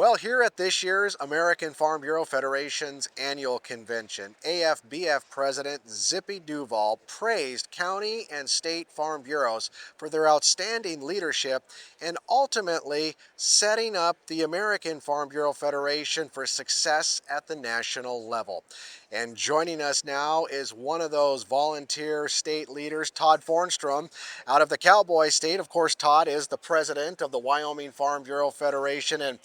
Well, here at this year's American Farm Bureau Federation's annual convention, AFBF President Zippy Duval praised county and state farm bureaus for their outstanding leadership and ultimately setting up the American Farm Bureau Federation for success at the national level. And joining us now is one of those volunteer state leaders, Todd Fornstrom, out of the Cowboy State. Of course, Todd is the president of the Wyoming Farm Bureau Federation. And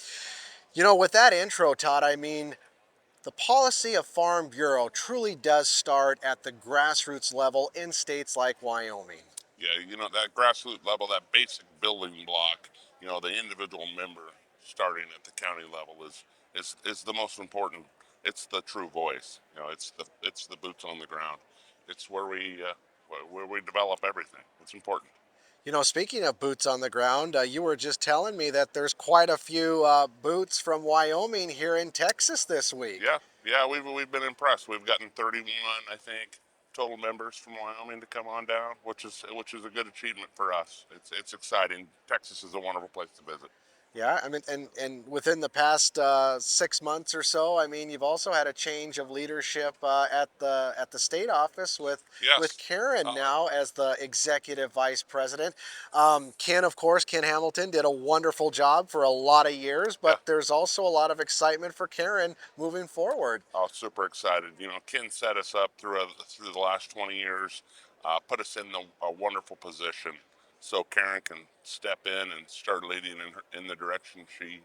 with that intro, Todd, the policy of Farm Bureau truly does start at the grassroots level in states like Wyoming. Yeah, that grassroots level, that basic building block, the individual member starting at the county level is the most important. It's the true voice. It's the boots on the ground. It's where we develop everything. It's important. Speaking of boots on the ground, you were just telling me that there's quite a few boots from Wyoming here in Texas this week. Yeah, we've been impressed. We've gotten 31, I think, total members from Wyoming to come on down, which is a good achievement for us. It's exciting. Texas is a wonderful place to visit. Yeah, and within the past 6 months or so, you've also had a change of leadership at the state office with Yes. Karen Uh, now as the executive vice president. Ken, of course, Ken Hamilton did a wonderful job for a lot of years, yeah. but there's also a lot of excitement for Karen moving forward. Oh, super excited. Ken set us up through the last 20 years, put us in a wonderful position so Karen can step in and start leading in the direction she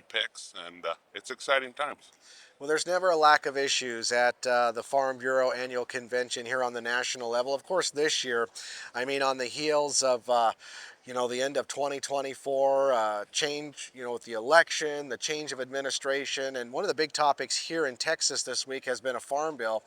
picks, and it's exciting times. Well, there's never a lack of issues at the Farm Bureau annual convention here on the national level. Of course, this year, on the heels of the end of 2024, change, with the election, the change of administration, and one of the big topics here in Texas this week has been a farm bill,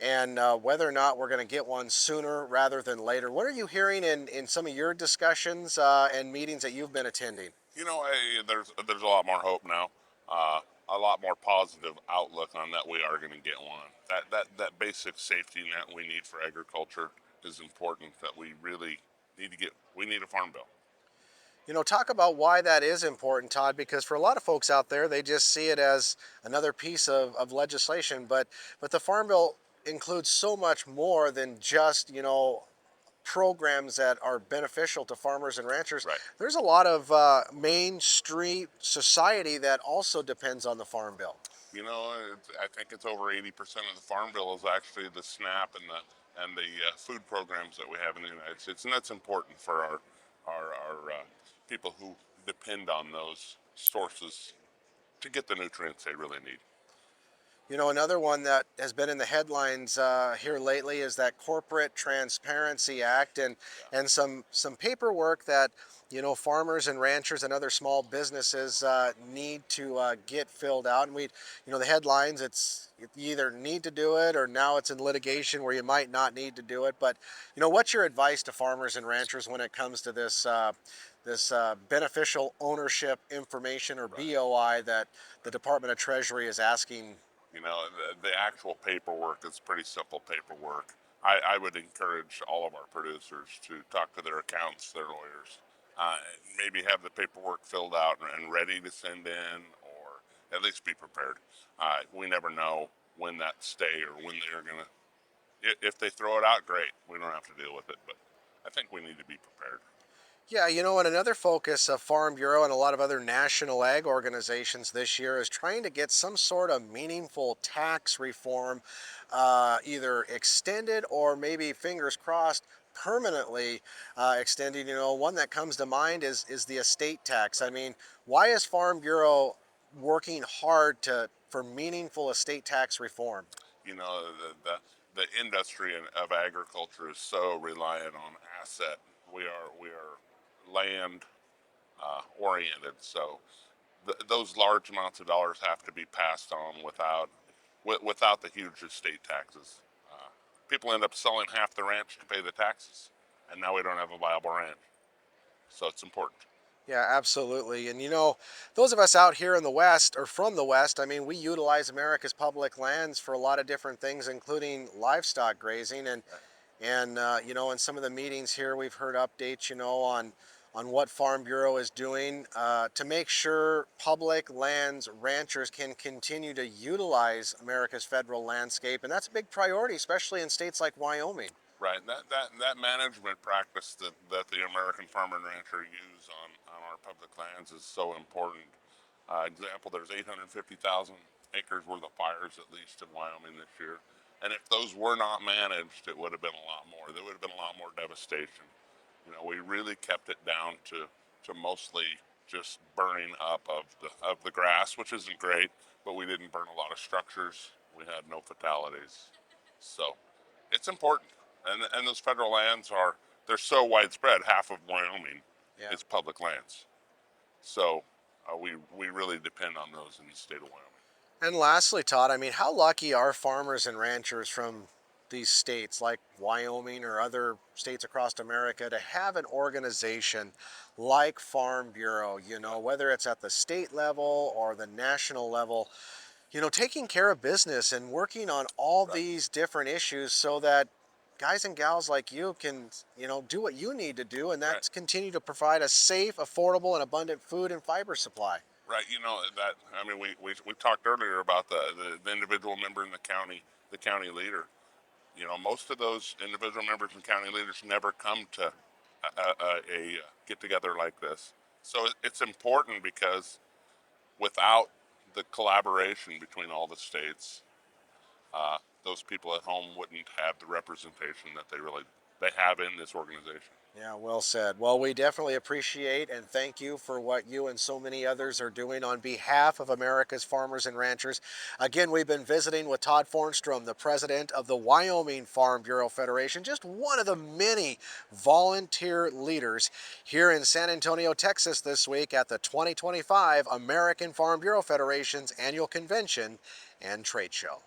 and whether or not we're going to get one sooner rather than later. What are you hearing in some of your discussions and meetings that you've been attending? There's a lot more hope now, uh, a lot more positive outlook on that we are going to get one. That basic safety net we need for agriculture is important. That we really need to get. We need a farm bill. Talk about why that is important, Todd, because for a lot of folks out there, they just see it as another piece of legislation. But the Farm Bill includes so much more than just, programs that are beneficial to farmers and ranchers. Right. There's a lot of Main Street society that also depends on the Farm Bill. I think it's over 80% of the farm bill is actually the SNAP and the food programs that we have in the United States, and that's important for our people who depend on those sources to get the nutrients they really need. Another one that has been in the headlines here lately is that Corporate Transparency Act and some paperwork that farmers and ranchers and other small businesses need to get filled out. And the headlines, you either need to do it or now it's in litigation where you might not need to do it. But what's your advice to farmers and ranchers when it comes to this beneficial ownership information or Right. BOI that the Department of Treasury is asking? The actual paperwork is pretty simple paperwork. I would encourage all of our producers to talk to their accountants, their lawyers, maybe have the paperwork filled out and ready to send in, or at least be prepared. We never know when that stay or when they're going to. If they throw it out, great. We don't have to deal with it, but I think we need to be prepared. Yeah, and another focus of Farm Bureau and a lot of other national ag organizations this year is trying to get some sort of meaningful tax reform, either extended or maybe, fingers crossed, permanently extended. One that comes to mind is the estate tax. Why is Farm Bureau working hard for meaningful estate tax reform? The industry of agriculture is so reliant on asset. We are land oriented, so those large amounts of dollars have to be passed on without the huge estate taxes. People end up selling half the ranch to pay the taxes, and now we don't have a viable ranch. So it's important. Yeah, absolutely. And those of us out here in the West or from the West, we utilize America's public lands for a lot of different things, including livestock grazing. And in some of the meetings here, we've heard updates, on what Farm Bureau is doing to make sure public lands ranchers can continue to utilize America's federal landscape. And that's a big priority, especially in states like Wyoming. Right. That management practice that the American farmer and rancher use on our public lands is so important. Example, there's 850,000 acres worth of fires at least in Wyoming this year. And if those were not managed, it would have been a lot more. There would have been a lot more devastation. We really kept it down to mostly just burning up of the grass, which isn't great, but we didn't burn a lot of structures. We had no fatalities. So it's important. And those federal lands they're so widespread. Half of Wyoming Yeah. is public lands. So we really depend on those in the state of Wyoming. And lastly, Todd, I mean, how lucky are farmers and ranchers from these states like Wyoming or other states across America to have an organization like Farm Bureau, whether it's at the state level or the national level, taking care of business and working on all Right. these different issues so that guys and gals like you can, do what you need to do, and Right. that's continue to provide a safe, affordable, and abundant food and fiber supply. Right. That. I mean, we talked earlier about the individual member in the county leader. Most of those individual members and county leaders never come to a get together like this. So it's important because without the collaboration between all the states, uh, those people at home wouldn't have the representation that they have in this organization. Yeah, well said. Well, we definitely appreciate and thank you for what you and so many others are doing on behalf of America's farmers and ranchers. Again, we've been visiting with Todd Fornstrom, the president of the Wyoming Farm Bureau Federation, just one of the many volunteer leaders here in San Antonio, Texas this week at the 2025 American Farm Bureau Federation's annual convention and trade show.